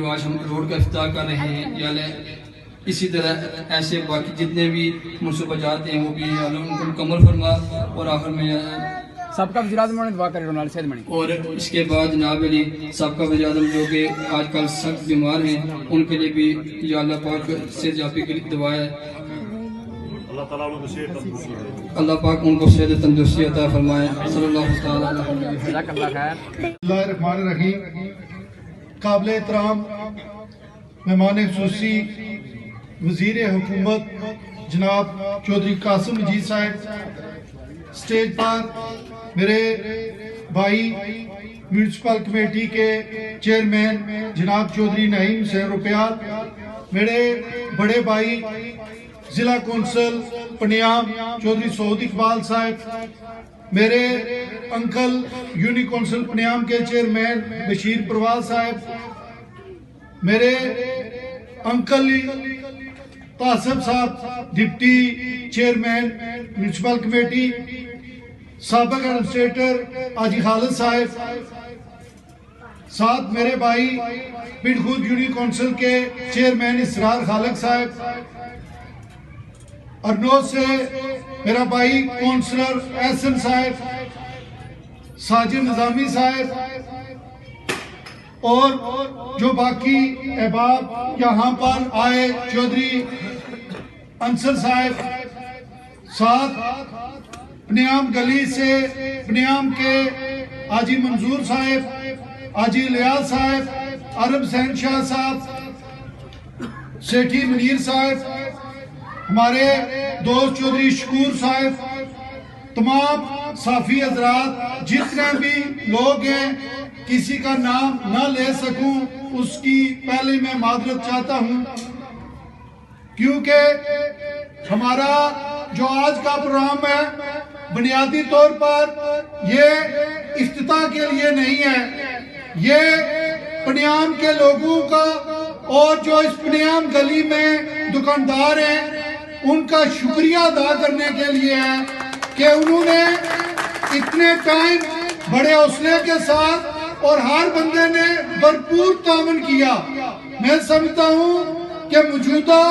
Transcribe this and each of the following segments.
آج ہم روڈ کا افتتاح کر رہے ہیں، یا اللہ اسی طرح ایسے باقی جتنے بھی منصوبہ جات ہیں وہ بھی یا اللہ ان کو مکمل فرما، اور آخر میں سابقہ وزیر اعظم نے دعا کری ڈونالڈ سید منی، اور اس کے بعد جناب علی سابقہ وزیر اعظم جو کہ آج کل سخت بیمار ہیں، ان کے لیے بھی یا اللہ پاک صحت یابی کے لیے دعا ہے، اللہ پاک ان کو صحت تندرستی عطا فرمائے، صلی اللہ تعالی علیہ وسلم۔ جزاک اللہ خیر۔ بسم اللہ الرحمن الرحیم۔ قابل احترام مہمان خصوصی وزیر حکومت جناب چودھری قاسم مجید صاحب، سٹیج پر میرے بھائی میونسپل کمیٹی کے چیئرمین جناب چودھری نعیم حسین روپیال، میرے بڑے بھائی ضلع کونسل پنیام چودھری سعود اقبال صاحب، میرے انکل یونی کونسل پنیام کے چیئرمین بشیر پروال صاحب، میرے انکل طاسب صاحب ڈپٹی چیئرمین میونسپل کمیٹی، سابق ایڈمنسٹریٹر حاجی خالد صاحب، ساتھ میرے بھائی پنڈ خود یونی کونسل کے چیئرمین اسرار خالق صاحب، ارنوز سے میرا بھائی کونسلر احسن صاحب، ساجد نظامی صاحب، اور جو باقی احباب یہاں پر آئے، چودھری انصر صاحب، ساتھ پنیام گلی سے پنیام کے حاجی منظور صاحب، حاجی لیاز صاحب، عرب حسین شاہ صاحب، سیٹھی منیر صاحب، ہمارے دوست چودھری شکور صاحب، تمام صافی حضرات، جتنے بھی لوگ ہیں، کسی کا نام نہ لے سکوں اس کی پہلے میں معذرت چاہتا ہوں، کیونکہ ہمارا جو آج کا پروگرام ہے بنیادی طور پر یہ افتتاح کے لیے نہیں ہے، یہ پنیام کے لوگوں کا اور جو اس پنیام گلی میں دکاندار ہیں ان کا شکریہ ادا کرنے کے لیے ہے کہ انہوں نے اتنے ٹائم بڑے حوصلے کے ساتھ اور ہر بندے نے بھرپور تعاون کیا۔ میں سمجھتا ہوں کہ موجودہ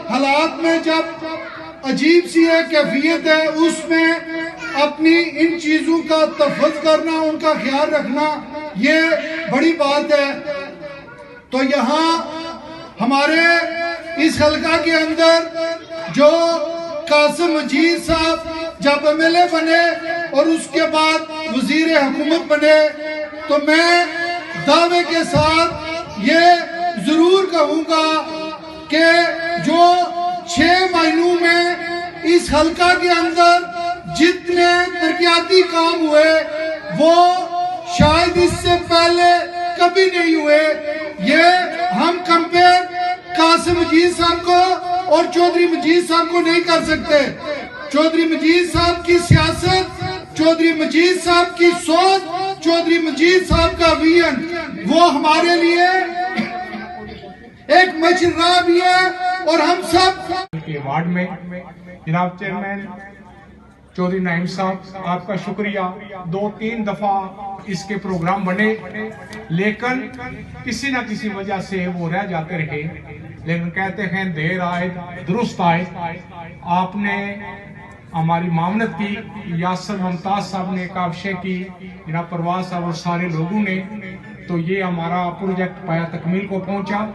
حالات میں جب عجیب سی ایک کیفیت ہے، اس میں اپنی ان چیزوں کا تحفظ کرنا، ان کا خیال رکھنا، یہ بڑی بات ہے۔ تو یہاں ہمارے اس حلقہ کے اندر جو قاسم مجید صاحب جب ایم ایل اے بنے اور اس کے بعد وزیر حکومت بنے، تو میں دعوے کے ساتھ یہ ضرور کہوں گا کہ جو 6 مہینوں میں اس حلقہ کے اندر جتنے ترقیاتی کام ہوئے وہ شاید اس سے پہلے کبھی نہیں ہوئے۔ یہ ہم کمپیر قاسم مجید صاحب کو اور چودھری مجید صاحب کو نہیں کر سکتے۔ چودھری مجید صاحب کی سیاست، چودھری مجید صاحب کی سوچ، چودھری مجید صاحب کا ویژن، وہ ہمارے لیے ایک مشرہ بھی ہے۔ اور ہم سب کے وارڈ میں جناب چیئرمین چودھری نعیم صاحب، آپ کا شکریہ۔ 2-3 دفعہ اس کے پروگرام بنے لیکن کسی نہ کسی وجہ سے وہ رہ جاتے رہے، لیکن کہتے ہیں دیر آئے درست آئے۔ آپ نے ہماری معاونت کی، یاسر ممتاز صاحب نے کاوشیں کی، جناب پرواز صاحب اور سارے لوگوں نے، تو یہ ہمارا پروجیکٹ پایا تکمیل کو پہنچا۔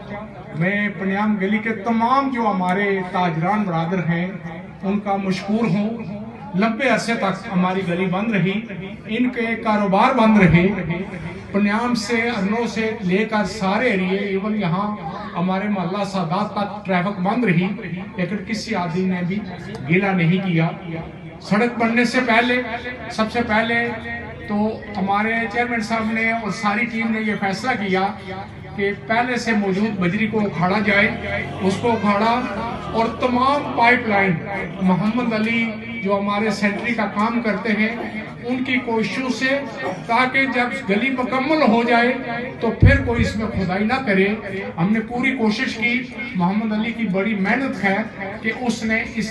میں پنیام گلی کے تمام جو ہمارے تاجران برادر ہیں ان کا مشکور ہوں۔ لمبے عرصے تک ہماری گلی بند رہی، ان کے کاروبار بند رہے، پنیام سے ارنو سے لے کر سارے ایریے، ایون یہاں ہمارے محلہ سادات تک ٹریفک بند رہی، لیکن کسی آدمی نے بھی گیلا نہیں کیا۔ سڑک بننے سے پہلے سب سے پہلے تو ہمارے چیئرمین صاحب نے اور ساری ٹیم نے یہ فیصلہ کیا کہ پہلے سے موجود بجری کو اکھاڑا جائے، اس کو اکھاڑا اور تمام پائپ لائن محمد علی جو ہمارے سینٹری کا کام کرتے ہیں ان کی کوششوں سے، تاکہ جب گلی مکمل ہو جائے تو پھر کوئی اس میں کھدائی نہ کرے۔ ہم نے پوری کوشش کی، محمد علی کی بڑی محنت ہے کہ اس نے اس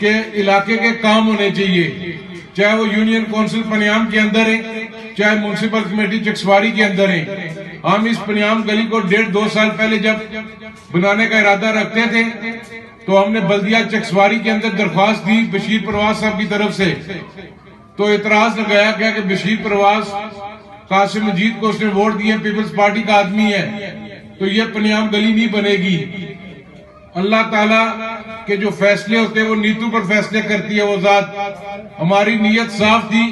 کہ علاقے کے کام ہونے چاہیے، چاہے وہ یونین کونسل پنیام کے اندر ہے، چاہے میونسپل کمیٹی چکسواری کے اندر ہے۔ ہم اس پنیام گلی کو 1.5-2 سال پہلے جب بنانے کا ارادہ رکھتے تھے تو ہم نے بلدیہ چکسواری کے اندر درخواست دی بشیر پرواز صاحب کی طرف سے، تو اعتراض لگایا گیا کہ بشیر پرواز قاسم مجید کو اس نے ووٹ دیے، پیپلز پارٹی کا آدمی ہے، تو یہ پنیام گلی نہیں بنے گی۔ اللہ تعالیٰ کے جو فیصلے ہوتے ہیں وہ نیتوں پر فیصلے کرتی ہے وہ ذات۔ ہماری نیت صاف تھی،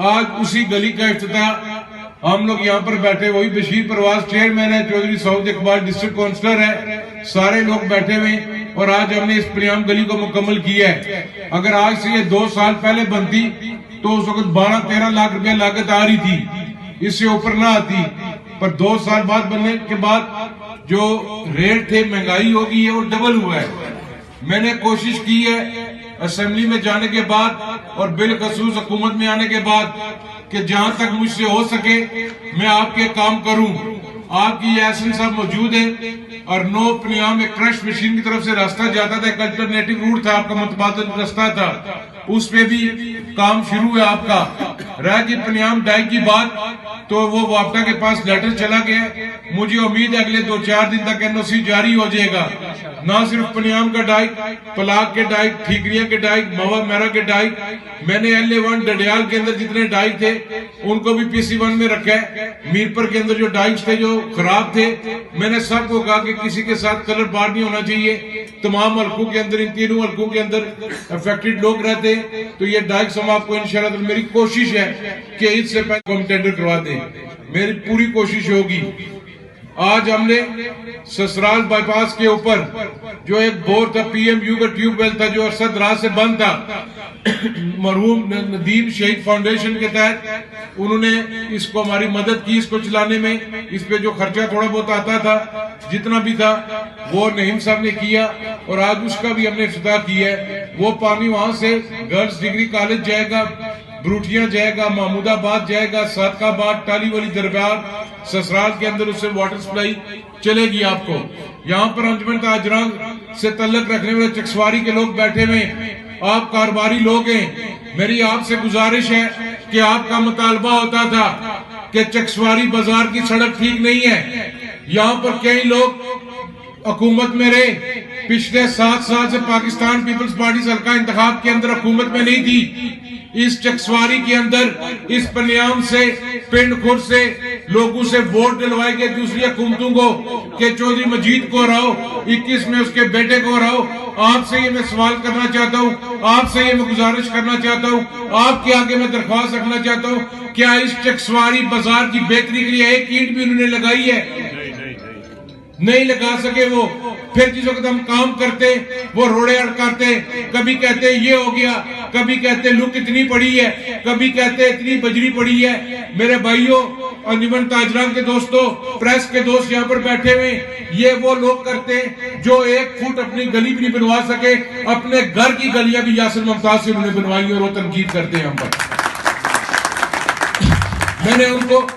آج اسی گلی کا افتتاح ہم لوگ یہاں پر بیٹھے، وہی بشیر پرواز چیئرمین ہے، چودھری سعود اقبال ڈسٹرکٹ کونسلر ہے، سارے لوگ بیٹھے ہوئے، اور آج ہم نے اس پنیام گلی کو مکمل کیا ہے۔ اگر آج سے یہ 2 سال پہلے بنتی تو اس وقت 12-13 لاکھ روپے لاگت آ رہی تھی، اس سے اوپر نہ آتی، پر 2 سال بعد بننے کے بعد جو ریٹ تھے مہنگائی ہوگی ہے وہ ڈبل ہوا ہے۔ میں نے کوشش کی ہے اسمبلی میں جانے کے بعد اور بالخصوص حکومت میں آنے کے بعد کہ جہاں تک مجھ سے ہو سکے میں آپ کے کام کروں۔ آپ کی یاسین صاحب موجود ہیں، اور نو پنیام ایک کرش مشین کی طرف سے راستہ جاتا تھا، ایک الٹرنیٹو روٹ تھا، آپ کا متبادل راستہ تھا، اس پہ بھی کام شروع ہے آپ کا۔ رہ گئی پنیام ڈائی کی بات، تو وہ وابٹا کے پاس لیٹر چلا گیا، مجھے امید ہے اگلے 2-4 دن تک NOC جاری ہو جائے گا۔ نہ صرف پنیام کا ڈائک، پلاک کے ڈائک، ٹھیکریاں کے ڈائک، موا میرا کے ڈائک، میں نے LA1 ڈڈیال کے اندر جتنے ڈائک تھے ان کو بھی PC1 میں رکھا ہے۔ میرپر کے اندر جو ڈائکس تھے جو خراب تھے، میں نے سب کو کہا کہ کسی کے ساتھ کلر بار نہیں ہونا چاہیے، تمام حلقوں کے اندر، ان تینوں حلقوں کے اندر افیکٹڈ لوگ رہتے، تو یہ ڈائکس ہم آپ کو انشاءاللہ، میری کوشش ہے کہ اس سے پہلے ہم ٹینڈر کروا دیں، میری پوری کوشش ہوگی۔ آج ہم نے سسرال بائی پاس کے اوپر جو ایک بور تھا، PMU کا ٹیوب ویل تھا جو عرصہ دراز سے بند تھا، مرحوم ندیم شہید فاؤنڈیشن کے تحت انہوں نے اس کو ہماری مدد کی، اس کو چلانے میں، اس پہ جو خرچہ تھوڑا بہت آتا تھا، جتنا بھی تھا وہ نعیم صاحب نے کیا، اور آج اس کا بھی ہم نے افتتاح کیا ہے۔ وہ پانی وہاں سے گرلز ڈگری کالج جائے گا، بروٹیاں جائے گا، محمود آباد جائے گا، صادقہ آباد، ٹالی والی دربار، سسرال کے اندر اس سے واٹر سپلائی چلے گی آپ کو۔ یہاں پر انجمن تاجران سے تعلق رکھنے والے چکسواری کے لوگ بیٹھے ہوئے، آپ کاروباری لوگ ہیں، میری آپ سے گزارش ہے کہ آپ کا مطالبہ ہوتا تھا کہ چکسواری بازار کی سڑک ٹھیک نہیں ہے، یہاں پر کئی لوگ حکومت میں رہے، پچھلے 7 سال سے پاکستان پیپلز پارٹی حلقہ انتخاب کے اندر حکومت میں نہیں تھی۔ اس چکسواری کے اندر، اس پنیام سے، پنڈ خور سے لوگوں سے ووٹ دلوائے گئے دوسری حکومتوں کو کہ چودھری مجید کو ہراؤ، 21 میں اس کے بیٹے کو ہراؤ۔ آپ سے یہ میں سوال کرنا چاہتا ہوں، آپ سے یہ میں گزارش کرنا چاہتا ہوں، آپ کے آگے میں درخواست رکھنا چاہتا ہوں، کیا اس چکسواری بازار کی بہتری کے لیے ایک اینٹ بھی انہوں نے لگائی ہے؟ نہیں لگا سکے وہ۔ پھر جس وقت ہم کام کرتے وہ روڑے اڑکاتے، کبھی کہتے یہ ہو گیا، کبھی کہتے لک اتنی پڑی ہے، کبھی کہتے اتنی بجری پڑی ہے۔ میرے بھائیوں، انجمن تاجران کے دوستوں، پریس کے دوست یہاں پر بیٹھے ہوئے، یہ وہ لوگ کرتے جو 1 فٹ اپنی گلی بھی نہیں بنوا سکے، اپنے گھر کی گلیاں بھی یاسر ممتاز سے انہوں نے بنوائی، اور وہ تنقید کرتے ہیں ہم پر۔ میں نے ان کو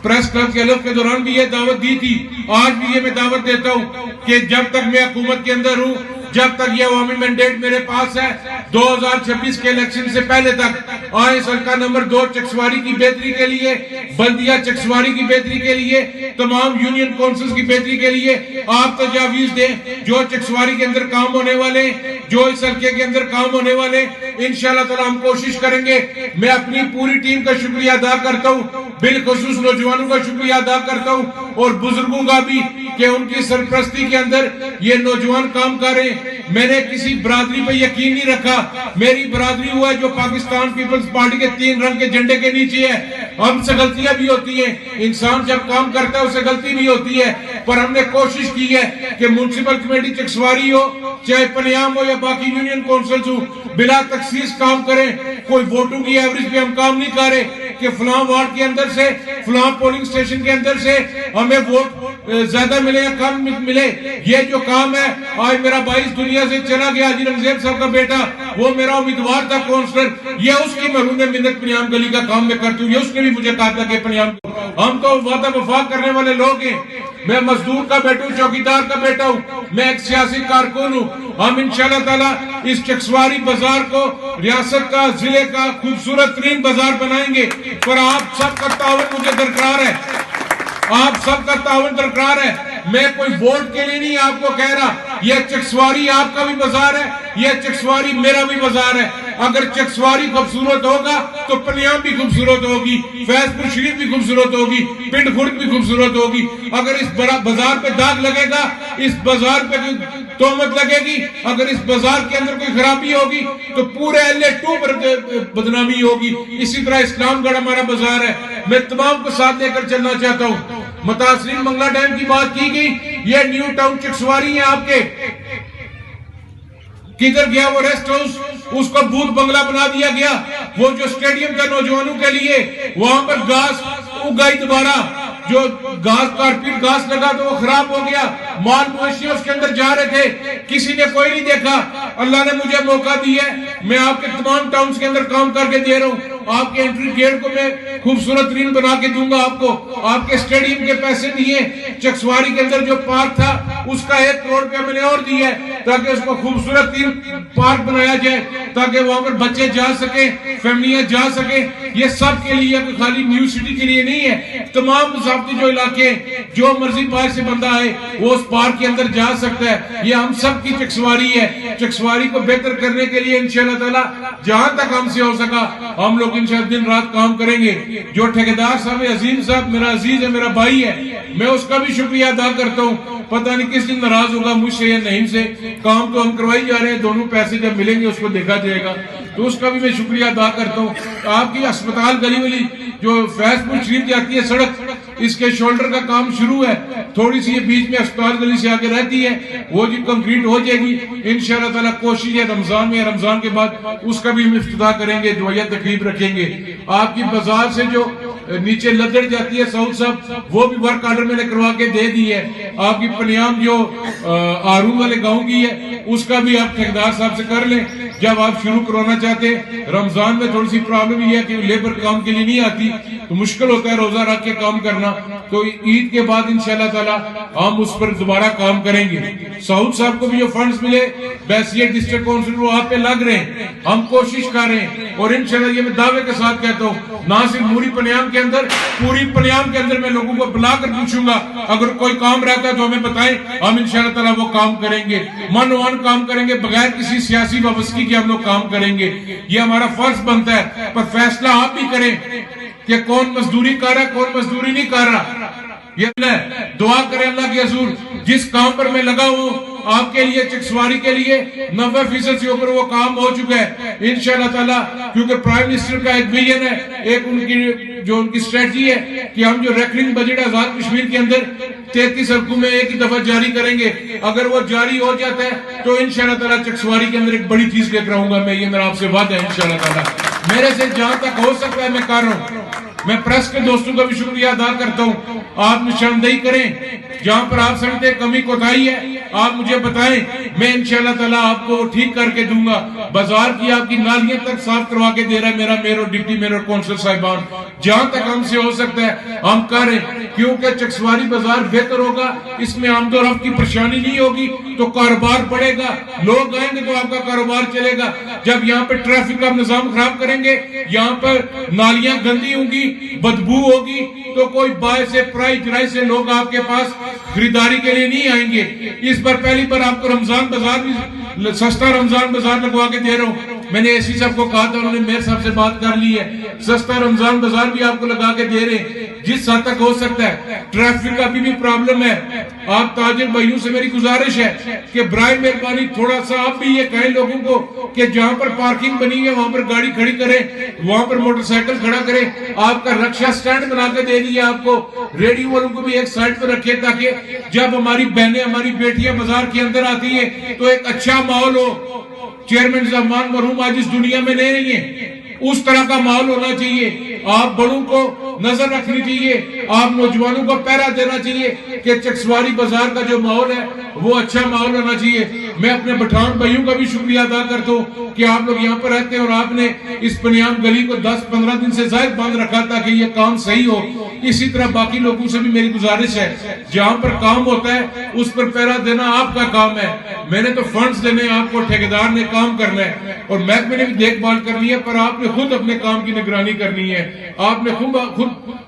پریس کلب کے حلف کے دوران بھی یہ دعوت دی تھی، آج بھی یہ میں دعوت دیتا ہوں کہ جب تک میں حکومت کے اندر ہوں، جب تک یہ عوامی مینڈیٹ میرے پاس ہے، 2026 کے الیکشن سے پہلے تک آئیں حلقہ نمبر 2 چکسواری کی بہتری کے لیے، بلدیہ چکسواری کی بہتری کے لیے، تمام یونین کونسلز کی بہتری کے لیے آپ تجاویز دیں۔ جو چکسواری کے اندر کام ہونے والے، جو اس حلقے کے اندر کام ہونے والے، انشاءاللہ تعالی ہم کوشش کریں گے۔ میں اپنی پوری ٹیم کا شکریہ ادا کرتا ہوں، بالخصوص نوجوانوں کا شکریہ ادا کرتا ہوں، اور بزرگوں کا بھی کہ ان کی سرپرستی کے اندر یہ نوجوان کام کر رہے ہیں۔ میں نے کسی برادری پہ یقین نہیں رکھا، میری برادری ہوا ہے جو پاکستان پیپلز پارٹی کے 3 رنگ کے جھنڈے کے نیچے ہے۔ ہم سے غلطیاں بھی ہوتی ہیں، انسان جب کام کرتا ہے اسے غلطی بھی ہوتی ہے، پر ہم نے کوشش کی ہے کہ میونسپل کمیٹی چکسواری ہو، چاہے پنیام ہو یا باقی یونین کونسلز ہو، بلا تخصیص کام کریں۔ کوئی ووٹوں کی ایوریج پہ ہم کام نہیں کر رہے کہ فلاں وارڈ کے اندر سے، فلاں پولنگ سٹیشن کے اندر سے ہمیں ووٹ زیادہ ملے یا کم ملے۔ یہ جو کام ہے، آج میرا بھائی اس دنیا سے چلا گیا، حاجی رمضان صاحب کا بیٹا، وہ میرا امیدوار تھا کونسلر، یہ اس کی مرہون منت پنیام گلی کا کام میں کرتی ہوں۔ یہ اس نے بھی مجھے کہا تھا کہ پنیام، ہم تو وعدہ وفا کرنے والے لوگ ہیں۔ میں مزدور کا بیٹا ہوں، چوکیدار کا بیٹا ہوں، میں ایک سیاسی کارکن ہوں. ہم انشاءاللہ تعالی اس چکسواری بازار کو ریاست کا ضلع کا خوبصورت ترین بازار بنائیں گے. پر آپ سب کا تعاون مجھے درکار ہے, آپ سب کا تعاون درکار ہے. میں کوئی ووٹ کے لیے نہیں آپ کو کہہ رہا, یہ چکسواری آپ کا بھی بازار ہے, یہ چکسواری میرا بھی بازار ہے. اگر چکسواری خوبصورت ہوگا تو پنیام بھی خوبصورت ہوگی, فیض پور شریف بھی خوبصورت ہوگی, پنڈ خرد بھی خوبصورت ہوگی. اگر اس بڑا بازار پہ داغ لگے گا, اس بازار پہ تہمت لگے گی, اگر اس بازار کے اندر کوئی خرابی ہوگی تو پورے LA2 پر بدنامی ہوگی. اسی طرح اسلام گڑھ ہمارا بازار ہے. میں تمام کو ساتھ لے کر چلنا چاہتا ہوں. متاثرین منگلا ڈیم کی بات کی گئی, یہ نیو ٹاؤن چکسواری ہیں آپ کے. کدھر گیا وہ ریسٹ ہاؤس, اس کو بھوت بنگلہ بنا دیا گیا. وہ جو اسٹیڈیم تھا نوجوانوں کے لیے, وہاں پر گھاس اگائی دوبارہ, جو گھاس کارپیٹ گھاس لگا تو وہ خراب ہو گیا. مال مویشی اس کے اندر جا رہے تھے, کسی نے کوئی نہیں دیکھا. اللہ نے مجھے موقع دی ہے, میں آپ کے تمام ٹاؤنز کے اندر کام کر کے دے رہا ہوں. آپ کے انٹری گیٹ کو میں خوبصورت ترین بنا کے دوں گا آپ کو. آپ کے اسٹیڈیم کے پیسے دیے, چکسواری کے اندر جو پارک تھا اس کا 1 کروڑ روپیہ میں نے اور دی ہے تاکہ اس کو خوبصورت ترین پارک بنایا جائے, تاکہ وہاں پر بچے جا سکیں, فیملیاں جا سکیں. یہ سب کے لیے, خالی نیو سٹی کے لیے نہیں ہے. تمام مسافتی جو علاقے, جو مرضی باہر سے بندہ آئے وہ اس پارک کے اندر جا سکتا ہے. یہ ہم سب کی چکسواری ہے. چکسواری کو بہتر کرنے کے لیے انشاءاللہ تعالی جہاں تک ہم سے ہو سکا ہم لوگ انشاءاللہ دن رات کام کریں گے. جو ٹھیکیدار صاحب عظیم صاحب میرا عزیز ہے, میرا بھائی ہے, میں اس کا بھی شکریہ ادا کرتا ہوں. پتہ نہیں کس دن ناراض ہوگا مجھ سے یا نہیں سے. کام تو ہم کروائی جا رہے ہیں, دونوں پیسے جب ملیں گے اس کو دیکھا جائے گا. تو اس کا بھی میں شکریہ ادا کرتا ہوں. آپ کی اسپتال گلی والی جو فیض پور شریف جاتی ہے سڑک, اس کے شولڈر کا کام شروع ہے. تھوڑی سی یہ بیچ میں اسپتال گلی سے آگے رہتی ہے, وہ جو کنکریٹ ہو جائے گی انشاءاللہ تعالی. کوشش ہے رمضان میں, رمضان کے بعد اس کا بھی ہم افتتاح کریں گے, دعائیہ تقریب رکھیں گے. آپ کی بازار سے جو نیچے لدڑ جاتی ہے سعود صاحب, وہ بھی ورک آرڈر میں نے کروا کے دے دی ہے. آپ کی پنیام جو آرون والے گاؤں کی ہے اس کا بھی آپ ٹھیکیدار صاحب سے کر لیں جب آپ شروع کرانا چاہتے ہیں. رمضان میں تھوڑی سی پرابلم یہ ہے کہ لیبر کام کے لیے نہیں آتی تو مشکل ہوتا ہے روزہ رکھ کے کام کرنا. تو عید کے بعد انشاءاللہ تعالی ہم اس پر دوبارہ کام کریں گے. سعود صاحب کو بھی جو فنڈز ملے بیسیٹ ڈسٹرکٹ کونسل وہ آپ پہ لگ رہے ہیں, ہم کوشش کر رہے ہیں. اور انشاءاللہ یہ میں دعوے کے ساتھ کہتا ہوں, نہ صرف موری پنیام کے اندر, پوری پنیام کے اندر میں لوگوں کو بلا کر پوچھوں گا اگر کوئی کام رہتا ہے تو ہمیں بتائیں, ہم انشاءاللہ تعالی وہ کام کریں گے. من وان کام کریں گے, بغیر کسی سیاسی وابستگی کے ہم لوگ کام کریں گے. یہ ہمارا فرض بنتا ہے. پر فیصلہ آپ بھی کریں کہ کون مزدوری کر رہا ہے, کون مزدوری نہیں کر رہا. یہ دعا کریں اللہ کے حضور, جس کام پر میں لگا ہوں آپ کے لیے, چکسواری کے لیے 90% سے اوپر وہ کام ہو چکا ہے انشاءاللہ تعالی. کیونکہ پرائم منسٹر کا ایک ویژن ہے, ایک ان کی اسٹریٹجی ہے کہ ہم جو ریکرنگ بجٹ آزاد کشمیر کے اندر 33 حلقوں میں ایک ہی دفعہ جاری کریں گے. اگر وہ جاری ہو جاتا ہے تو انشاءاللہ تعالی چکسواری کے اندر ایک بڑی چیز لے کر آؤں گا میں. یہ میرا آپ سے وعدہ ہے انشاءاللہ تعالی. میرے سے جہاں تک ہو سکتا ہے میں کر رہا ہوں. میں پریس کے دوستوں کا بھی شکریہ ادا کرتا ہوں. آپ نشاندہی کریں جہاں پر آپ سمجھتے کمی کوتاہی ہے, آپ مجھے بتائیں, میں انشاءاللہ تعالی آپ کو ٹھیک کر کے دوں گا. بازار کی آپ کی نالیاں تک صاف کروا کے دے رہا ہے میرا میئر اور ڈپٹی میئر اور کونسل صاحبان. جہاں تک ہم سے ہو سکتا ہے ہم کریں, کیونکہ چکسواری بازار بہتر ہوگا, اس میں آمد و رفت کی پریشانی نہیں ہوگی تو کاروبار بڑھے گا, لوگ آئیں گے تو آپ کا کاروبار چلے گا. جب یہاں پہ ٹریفک کا نظام خراب کریں گے, یہاں پر نالیاں گندی ہوں گی, بدبو ہوگی, تو کوئی باعث پرائی جرائی سے لوگ آپ کے پاس خریداری کے لیے نہیں آئیں گے. اس بار پہلی بار آپ کو رمضان بازار بھی سستا رمضان بازار لگوا کے دے رہا ہوں. میں نے ایسی صاحب کو کہا تھا, انہوں نے میئر صاحب سے بات کر لی ہے, سستا رمضان بازار بھی آپ کو لگا کے دے رہے ہیں جس حد تک ہو سکتا ہے. ٹریفک کا بھی پرابلم ہے. آپ تاجر بھائیوں سے میری گزارش ہے کہ برائے مہربانی تھوڑا سا آپ بھی یہ کہیں لوگوں کو کہ جہاں پر پارکنگ بنی ہے وہاں پر گاڑی کھڑی کریں, وہاں پر موٹر سائیکل کھڑا کریں. آپ کا رکشہ سٹینڈ بنا کے دے دیا آپ کو, ریڈیو والوں کو بھی ایک سائڈ پر رکھے تاکہ جب ہماری بہنیں ہماری بیٹیاں بازار کے اندر آتی ہیں تو ایک اچھا ماحول ہو. چیئرمین زمان مرحوم آج اس دنیا میں نہیں ہیں, اس طرح کا ماحول ہونا چاہیے. آپ بڑوں کو نظر رکھنی چاہیے, آپ نوجوانوں کو پہرا دینا چاہیے کہ چکسواری بازار کا جو ماحول ہے وہ اچھا ماحول ہونا چاہیے. میں اپنے پٹھان بھائیوں کا بھی شکریہ ادا کرتا ہوں کہ آپ لوگ یہاں پر رہتے ہیں اور آپ نے اس پنیام گلی کو 10-15 دن سے زائد بند رکھا تاکہ یہ کام صحیح ہو. اسی طرح باقی لوگوں سے بھی میری گزارش ہے, جہاں پر کام ہوتا ہے اس پر پہرا دینا آپ کا کام ہے. میں نے تو فنڈز دینے, آپ کو ٹھیکیدار نے کام کرنا ہے اور محکمے نے بھی دیکھ بھال کرنی ہے, پر آپ نے خود اپنے کام کی نگرانی کرنی ہے, آپ نے خود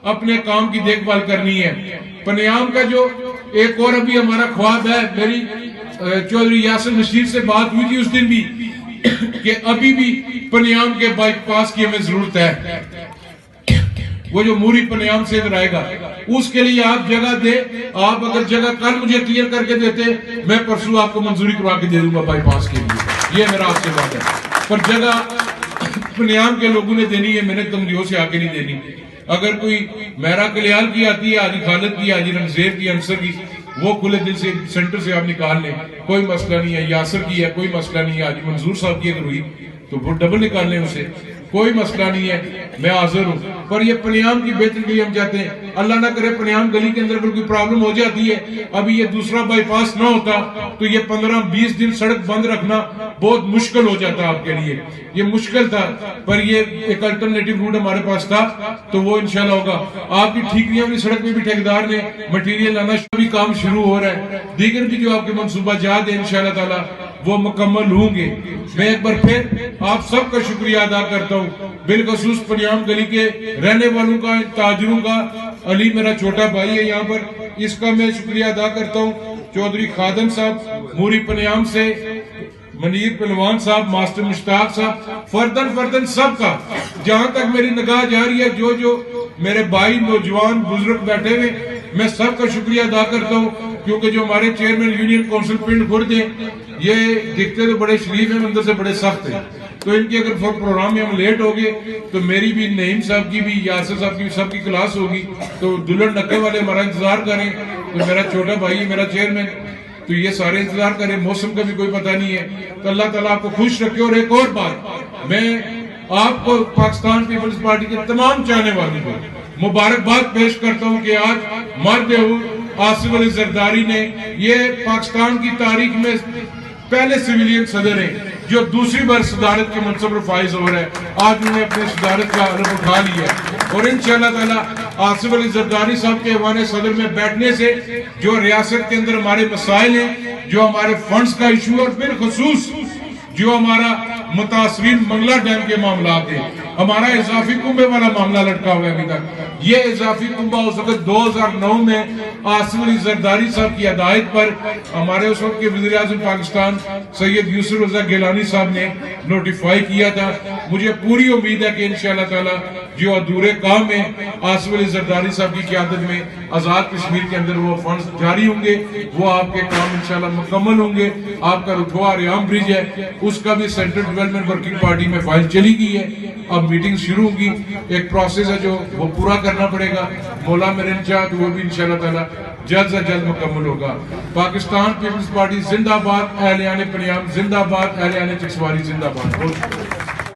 اپنے کام کی دیکھ بھال کرنی ہے. پنیام کا جو ایک اور ابھی ہمارا خواب ہے, میری چودھری یاسر مشیر سے بات ہوئی تھی اس دن بھی کہ ابھی بھی پنیام کے بائی پاس کی ہمیں ضرورت ہے. وہ جو موری پنیام سے ادھر آئے گا اس کے لیے آپ جگہ دے. آپ اگر جگہ کل مجھے کلیئر کر کے دیتے, میں پرسوں آپ کو منظوری کروا کے دے دوں گا بائی پاس کے لیے. یہ میرا آپ سے بات ہے. پر جگہ پنیام کے لوگوں نے دینی ہے, میں نے تمریوں سے آ کے نہیں دینی. اگر کوئی میرا کلیال کی آتی ہے, حاجی خالد کی, حاجی رمزیر کی, انصر کی, وہ کھلے دل سے سینٹر سے آپ نکال لیں, کوئی مسئلہ نہیں ہے. یاسر کی ہے, کوئی مسئلہ نہیں ہے. حاجی منظور صاحب کی اگر ہوئی تو وہ ڈبل نکال لیں اسے, کوئی مسئلہ نہیں ہے, میں حاضر ہوں. پر یہ پنیام کی بہتری کے لیے ہم چاہتے ہیں, اللہ نہ کرے پنیام گلی کے اندر اگر کوئی پرابلم ہو جاتی ہے, ابھی یہ دوسرا بائی پاس نہ ہوتا تو یہ 15-20 دن سڑک بند رکھنا بہت مشکل ہو جاتا آپ کے لیے. یہ مشکل تھا, پر یہ ایک الٹرنیٹو روٹ ہمارے پاس تھا تو وہ انشاءاللہ ہوگا. آپ کی ٹھیکریاں والی سڑک میں بھی ٹھیکیدار نے مٹیریل لانا بھی کام شروع ہو رہا ہے. دیگر بھی جو آپ کے منصوبہ جات ہیں انشاءاللہ تعالی وہ مکمل ہوں گے. میں ایک بار پھر آپ سب کا شکریہ ادا کرتا ہوں, بالخصوص پنیام گلی کے رہنے والوں کا, تاجروں کا. علی میرا چھوٹا بھائی ہے یہاں پر, اس کا میں شکریہ ادا کرتا ہوں. چودھری خادم صاحب موری پنیام سے, منیر پہلوان صاحب, ماسٹر مشتاق صاحب, فردن سب کا جہاں تک میری نگاہ جا رہی ہے, جو میرے بھائی نوجوان بزرگ بیٹھے ہوئے, میں سب کا شکریہ ادا کرتا ہوں. کیونکہ جو ہمارے چیئرمین یونین کونسل پنڈ خرد ہیں, یہ دکھتے تو بڑے شریف ہیں, اندر سے بڑے سخت ہیں. تو ان کے اگر پروگرام میں ہم لیٹ ہو گئے تو میری بھی, نعیم صاحب کی بھی, یاسر صاحب کی بھی, سب کی کلاس ہوگی. تو دلہن نکے والے ہمارا انتظار کریں. تو میرا چھوٹا بھائی ہے, میرا چیئرمین, تو یہ سارے انتظار کریں. موسم کا بھی کوئی پتہ نہیں ہے. تو اللہ تعالیٰ آپ کو خوش رکھے. اور ایک اور بات, میں آپ کو پاکستان پیپلز پارٹی کے تمام چاہنے والوں کو مبارکباد پیش کرتا ہوں کہ آج مرد آصف علی زرداری نے, یہ پاکستان کی تاریخ میں پہلے سویلین صدر ہیں جو دوسری بار صدارت کے منصب پر فائز ہو رہے ہیں. آج انہوں نے اپنے صدارت کا علم اٹھا لیا ہے اور انشاءاللہ تعالی آصف علی زرداری صاحب کے ایوان صدر میں بیٹھنے سے جو ریاست کے اندر ہمارے مسائل ہیں, جو ہمارے فنڈز کا ایشو, اور بالخصوص جو ہمارا متاثرین منگلہ ڈیم کے معاملات ہیں, ہمارا اضافی کنبے والا معاملہ لٹکا ہوا ہے ابھی تک. یہ اضافی کنبہ اس وقت 2009 میں آصف علی زرداری صاحب کی ہدایت پر ہمارے اس وقت کے وزیر اعظم پاکستان سید یوسف رضا گیلانی صاحب نے نوٹیفائی کیا تھا. مجھے پوری امید ہے کہ انشاءاللہ تعالی جو ادھورے کام ہیں آصف علی زرداری صاحب کی قیادت میں آزاد کشمیر کے اندر وہ فنڈز جاری ہوں گے, وہ آپ کے کام انشاءاللہ مکمل ہوں گے. آپ کا رٹھوا ریام برج ہے, اس کا بھی سینٹرل ڈیولپمنٹ ورکنگ پارٹی میں فائل چلی گئی ہے. اب میٹنگ شروع ہوگی, ایک پروسیس ہے جو وہ پورا کرنا پڑے گا. مولا میرے چاہ تو وہ بھی انشاءاللہ تعالی جلد سے جلد مکمل ہوگا. پاکستان پیپلز پارٹی زندہ باد, اہلیان پنیام زندہ باد, اہلیان چکسواری زندہ باد.